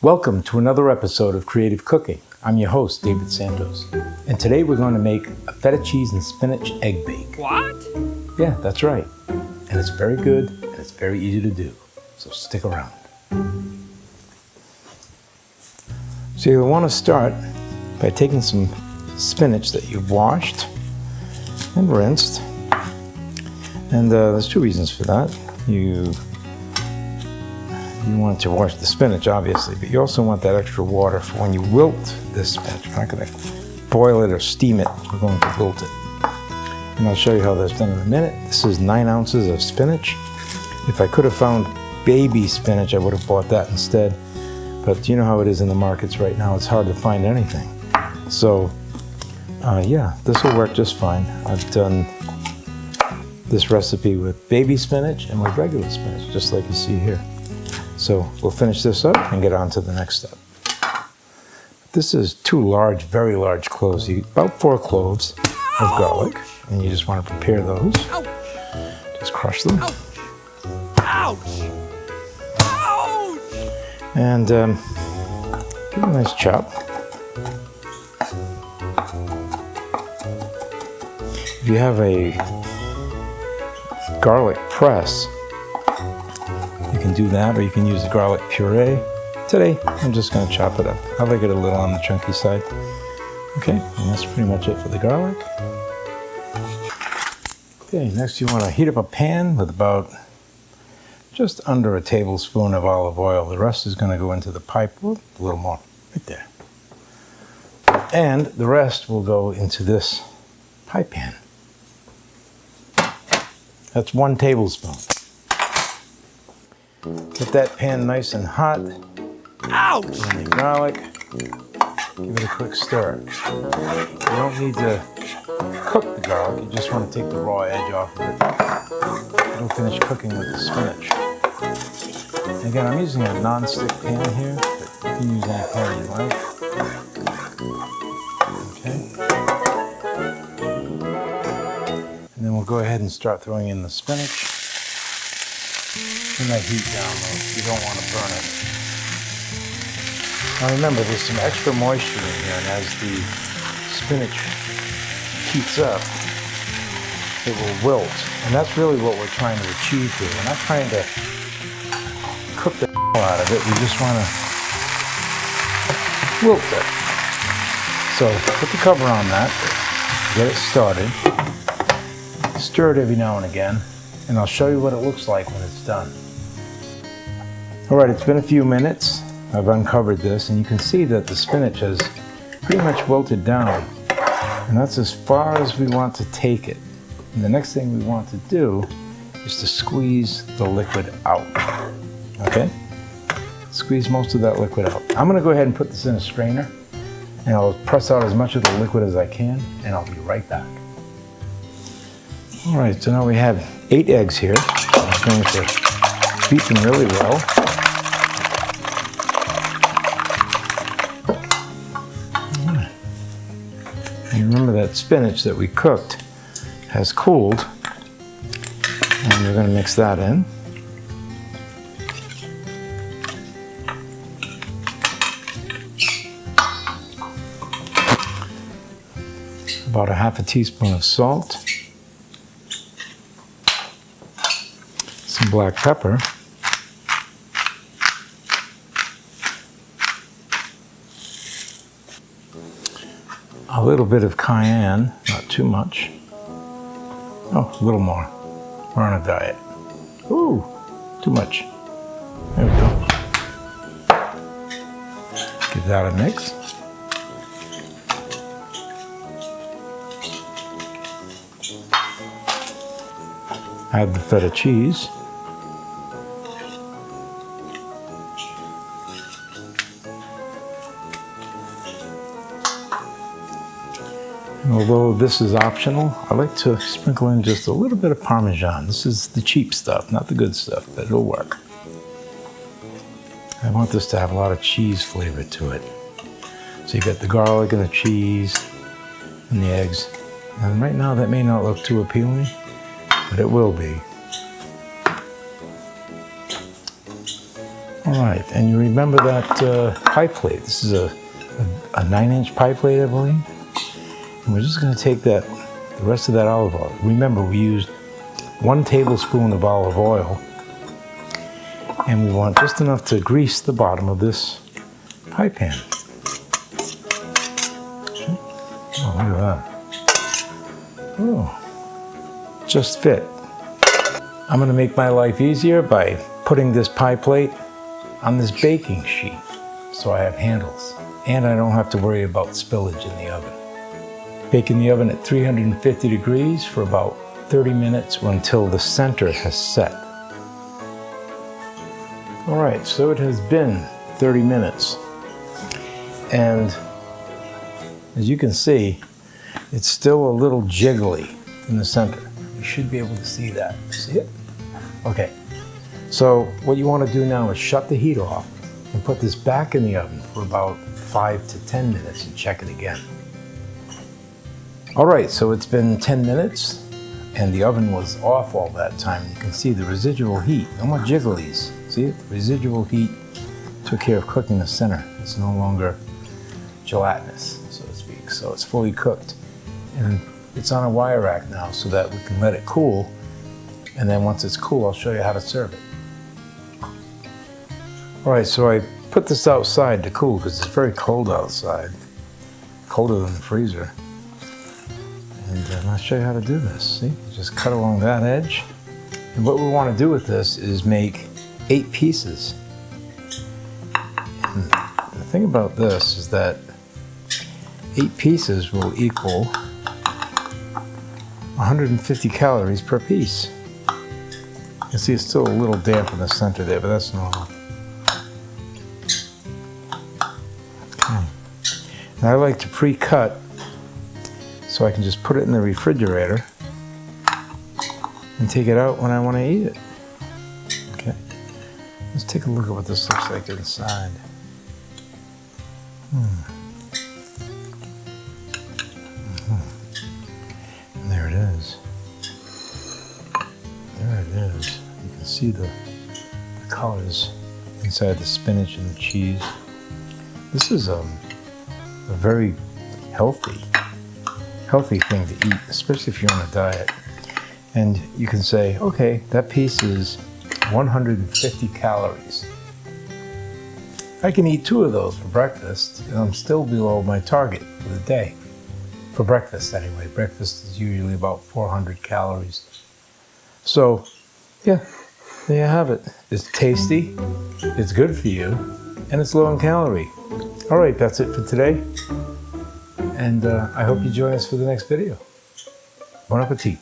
Welcome to another episode of Creative Cooking. I'm your host, David Santos. And today we're going to make a feta cheese and spinach egg bake. What? Yeah, that's right. And it's very good and it's very easy to do. So stick around. So you'll want to start by taking some spinach that you've washed and rinsed. And there's two reasons for that. You want to wash the spinach, obviously, but you also want that extra water for when you wilt this spinach. We're not going to boil it or steam it. We're going to wilt it. And I'll show you how that's done in a minute. This is 9 ounces of spinach. If I could have found baby spinach, I would have bought that instead. But you know how it is in the markets right now. It's hard to find anything. So, yeah, this will work just fine. I've done this recipe with baby spinach and with regular spinach, just like you see here. So we'll finish this up and get on to the next step. This is 2 large, very large cloves, about 4 cloves of garlic, and you just want to prepare those. Just crush them. Ouch! Ouch! And give it a nice chop. If you have a garlic press, you can do that, or you can use the garlic puree. Today, I'm just going to chop it up. I like it a little on the chunky side. Okay, and that's pretty much it for the garlic. Okay, next you want to heat up a pan with about just under a tablespoon of olive oil. The rest is going to go into the pipe. Whoop, a little more, right there. And the rest will go into this pie pan. That's 1 tablespoon. Get that pan nice and hot. Ouch! And the garlic, give it a quick stir. You don't need to cook the garlic, you just want to take the raw edge off of it. It'll finish cooking with the spinach. And again, I'm using a non-stick pan here, but you can use any pan you like. Okay. And then we'll go ahead and start throwing in the spinach. Turn that heat down though, you don't want to burn it. Now remember, there's some extra moisture in here, and as the spinach heats up, it will wilt. And that's really what we're trying to achieve here. We're not trying to cook the out of it, we just want to wilt it. So put the cover on that, get it started, stir it every now and again, and I'll show you what it looks like when it's done. Alright, it's been a few minutes. I've uncovered this, and you can see that the spinach has pretty much wilted down. And that's as far as we want to take it. And the next thing we want to do is to squeeze the liquid out. Okay? Squeeze most of that liquid out. I'm going to go ahead and put this in a strainer, and I'll press out as much of the liquid as I can, and I'll be right back. Alright, so now we have 8 eggs here. I'm going to beat them really well. And remember that spinach that we cooked has cooled, and we're going to mix that in. About a half a teaspoon of salt. Some black pepper, a little bit of cayenne, not too much. Oh, a little more. We're on a diet. Ooh, too much. There we go. Give that a mix. Add the feta cheese. And although this is optional, I like to sprinkle in just a little bit of Parmesan. This is the cheap stuff, not the good stuff, but it'll work. I want this to have a lot of cheese flavor to it. So you got the garlic and the cheese and the eggs. And right now that may not look too appealing, but it will be. All right, and you remember that pie plate. This is a 9-inch pie plate, I believe. And we're just gonna take the rest of that olive oil. Remember, we used 1 tablespoon of olive oil, and we want just enough to grease the bottom of this pie pan. Oh, look at that. Oh, just fit. I'm gonna make my life easier by putting this pie plate on this baking sheet so I have handles, and I don't have to worry about spillage in the oven. Bake in the oven at 350 degrees for about 30 minutes or until the center has set. All right, so it has been 30 minutes. And as you can see, it's still a little jiggly in the center. You should be able to see that. See it? Okay. So what you want to do now is shut the heat off and put this back in the oven for about 5 to 10 minutes and check it again. All right, so it's been 10 minutes and the oven was off all that time. You can see the residual heat. No more jigglies. See it? The residual heat took care of cooking the center. It's no longer gelatinous, so to speak. So it's fully cooked. And it's on a wire rack now so that we can let it cool. And then once it's cool, I'll show you how to serve it. All right, so I put this outside to cool because it's very cold outside, colder than the freezer. And I'll show you how to do this. See, just cut along that edge. And what we want to do with this is make 8 pieces. And the thing about this is that 8 pieces will equal 150 calories per piece. You can see it's still a little damp in the center there, but that's normal. Okay. And I like to pre-cut so I can just put it in the refrigerator and take it out when I want to eat it. Okay. Let's take a look at what this looks like inside. And there it is. There it is. You can see the colors inside the spinach and the cheese. This is a very healthy thing to eat, especially if you're on a diet. And you can say, okay, that piece is 150 calories. I can eat 2 of those for breakfast, and I'm still below my target for the day. For breakfast, anyway. Breakfast is usually about 400 calories. So, yeah, there you have it. It's tasty, it's good for you, and it's low in calorie. All right, that's it for today. And I hope you join us for the next video. Bon appetit.